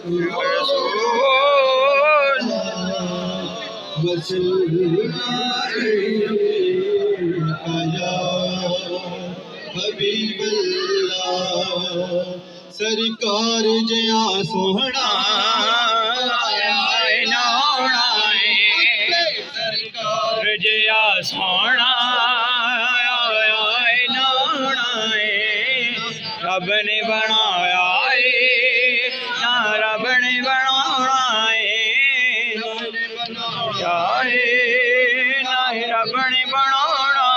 رسول وسلم یا حبیب اللہ سرکار جیا سوہنا سرکار جیا سونا رب نے بنایا رب نے بنایا رب نے بنانا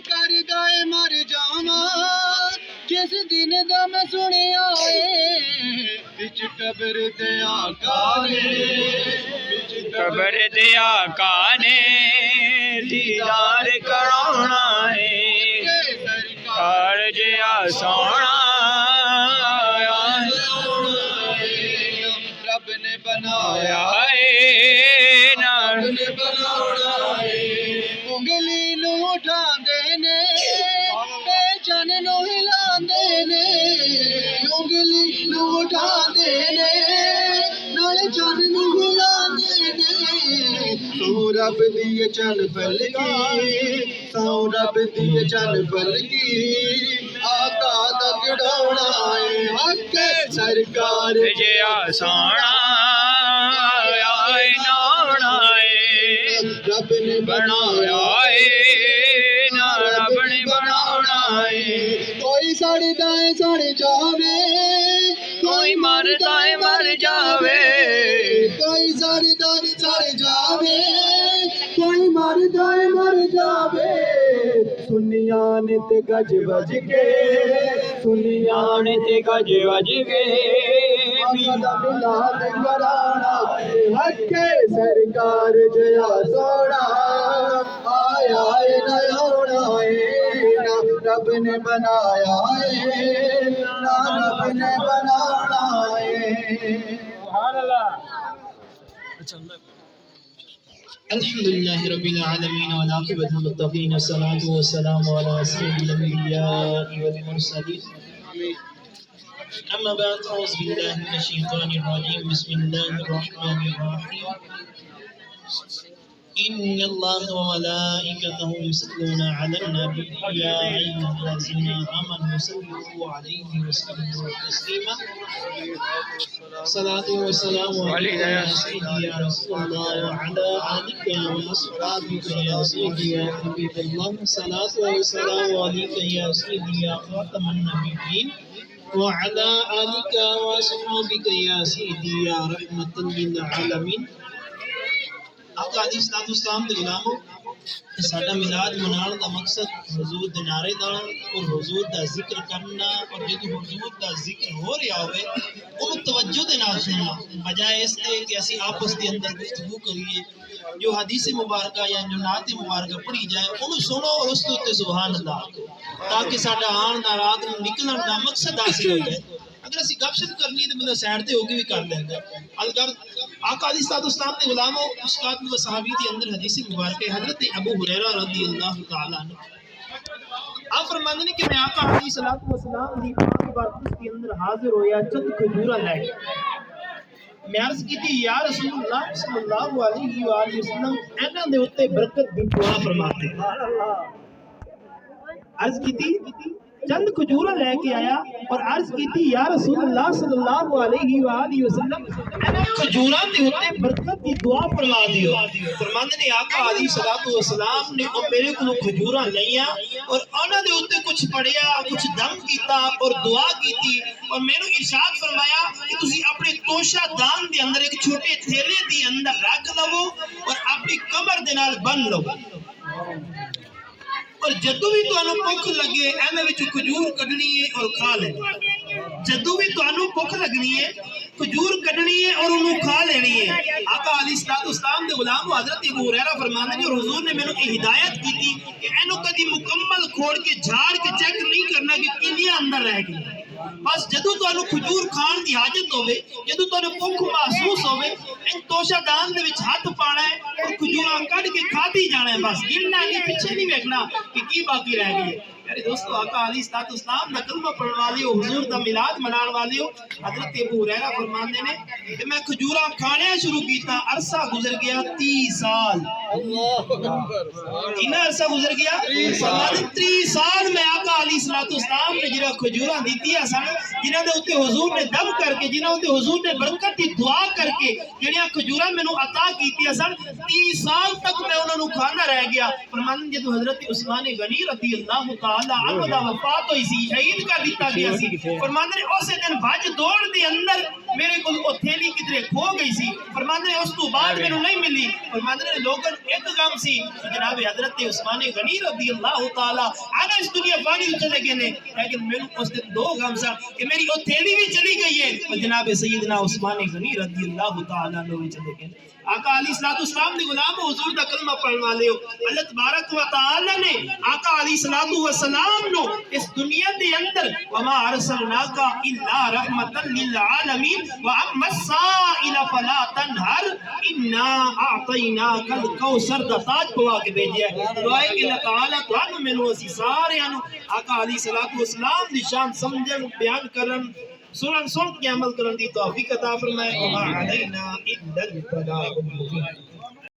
کر گئے مر جاواں جس دن دا میں سنیا بچ قبر دے آقا نے قبر دے آقا نے دیدار کرانا ہے سرکار جیا سونا رب نے بنایا انگلی نو اٹھاندے نے تے چن نو ہلاندے نے انگلی نو اٹھاندے نے نال چن نو ہلاندے نے سو رب دی چن پلکی سو رب دی چن پلکی آقا دا کڑاونا ہے حق سرکار جیا سونا رب نے بنایا رب نے بنانا کوئی سڑتا ہے سڑ جاوے کوئی مرتا ہے مر جاوے کوئی سڑتا ہے سڑ جاوے کوئی مرتا ہے مر جاوے سنیاں نے تے گج بج کے سنیاں نے تے گج وج گئے ملاد کرانا حق سرکار جیا سونا آیا نہ ہونا نہ رب نے بنایا نہ رب نے بنانا الحمدللہ رب العالمین والعاقبۃ للمتقین والصلاة والسلام علی سید الانبیاء والمرسلین أما بعد أعوذ بالله من الشيطان الرجيم بسم الله الرحمن الرحيم إن الله وملائكته يصلون على النبي يا أيها الذين آمنوا صلوا عليه وسلموا تسليما صلاة والسلام عليك يا سيدي يا رسول الله وعلى آلك وأصحابك يا سيدي يا حبيب الله صلاة والسلام عليك يا سيدي يا خاتم النبيين وعلى آلك وأصحابك يا سيدي يا رحمة للعالمين آقا علیہ السلام دے غلامو ساڈا میلاد مناؤن دا مقصد حضور دے نعرے دا اور حضور دا ذکر کرنا اور جدو حضور دا ذکر ہو رہا ہوئے انہوں توجہ دے نال سننا بجائے اس دے کہ اسی آپس دے اندر گفتگو کریے جو حدیث مبارکہ یا جو نعت مبارکہ پڑھی جائے انہوں سنو اور اس تے سبحان اللہ تاکہ ساڈا آن دا رات نکلن دا مقصد حاصل ہو جائے اگر اسی گپ شپ کرنی ہے تو بندہ سائڈ تے ہو کے بھی کر لیندا الگر آقا علیہ السلام دے غلاموں اسقات و صحابی دے اندر حدیث مبارکہ حضرت ابو ہریرہ رضی اللہ تعالی عنہ آپ فرماندے نے کہ میں آقا علیہ السلام دی پاک بارگاہ کے اندر حاضر ہویا چند کھجوراں لے کے میں عرض کی تھی یا رسول اللہ صلی اللہ علیہ وآلہ وسلم انہاں دے اوتے برکت دی دعا فرماتے عرض کی تھی چند کھجورا لے کے آیا اور عرض کی تھی یا رسول اللہ صلی اللہ علیہ وآلہ وسلم کھجورا تے ہوتے برکت کی دعا فرما دیو فرماندے نے آقا علیہ السلام نے میرے کو کھجورا لیا اور انہاں دے اوتے کچھ پڑھیا کچھ دم کیتا اور دعا کیتی اور میں نے ارشاد فرمایا کہ تسی اپنے توشہ دان دے اندر ایک چھوٹے تھیلے دے اندر رکھ لو اور اپنی کمر دے نال بن لو اور جدو بھی تو بھوک لگے ایویں وچ کھجور کڈنی ہے اور کھا لینی جدو بھی تو بھوک لگنی ہے کھجور کڈنی ہے اور انہوں کھا لینی ہے آقا علیہ السلام دے غلام حضرت ابو ہریرہ فرماندے نے اور حضور نے مینوں ہدایت کی تھی کہ اینو کدی مکمل کھوڑ کے جھاڑ کے چیک نہیں کرنا کہ کنیاں اندر رہ گئی بس جدو تو کھجور کھان دی حاجت ہوے جدو تو بھوک محسوس ہوے ان توشہ دان دے وچ ہاتھ پانا ہے اور کھجوراں کڈ کے کھادی جانا ہے بس گرنا نہیں پیچھے نہیں ویکھنا کہ کی باقی رہ گئی ہے میرے دوستو آقا علیہ الصلوۃ والسلام دا کلمہ پڑھن والے ہو، حضور دا میلاد منان والے ہو، حضرت ابو ہریرہ فرماندے نے کہ میں کھجوراں کھانے شروع کیتا، عرصہ گزر گیا 30 سال۔ کتنا عرصہ گزر گیا؟ 30 سال میں آقا علیہ الصلوۃ والسلام نے جڑا کھجوراں دتیاں سن، جنہاں دے اوتے حضور نے دم کر کے، جنہاں اوتے حضور نے برکت دی دعا کر کے جڑیاں کھجوراں مینوں عطا کیتیاں سن، 30 سال تک میں انہاں نوں کھانا رہ گیا۔ فرماندے جدوں حضرت عثمان غنی رضی اللہ تعالی عنہ دا وفات ہوئی سی، شہید کر دتا گیا سی، فرماندے اسی دن بھج دوڑ دے اندر میرے کول او تھیلی کدھرے کھو گئی سی، فرماندے اس تو بعد مینوں نہیں ملی۔ فرماندے لوگن ایک غم سی جناب حضرت عثمان غنی رضی اللہ تعالی عنہ اس دنیا فانی تو چلے گئے نے، لیکن مینوں اس دن دو غم سن کہ میری او تھیلی بھی چلی گئی ہے اور جناب سیدنا عثمان غنی رضی اللہ تعالی عنہ بھی چلے گئے۔ آقا علیہ الصلوۃ والسلام دے غلام حضور دا کلمہ پڑھن والے ہو، اللہ تبارک و تعالی نے آقا علیہ الصلوۃ والسلام نو اس دنیا دے اندر وما ارسلناک الا رحمتا للعالمین واما السائل فلا تنہر انا اعطیناک الکوثر دا تاج پوا کے بھیجیا ہے۔ دعائے کہ اللہ تعالی تانوں مینوں اسی سارے نو آقا علیہ الصلوۃ والسلام دی شان سمجھن بیان کرن سن کے عمل کرن دی توفیق عطا فرمائے۔ وما علینا الا البلاغ المبین۔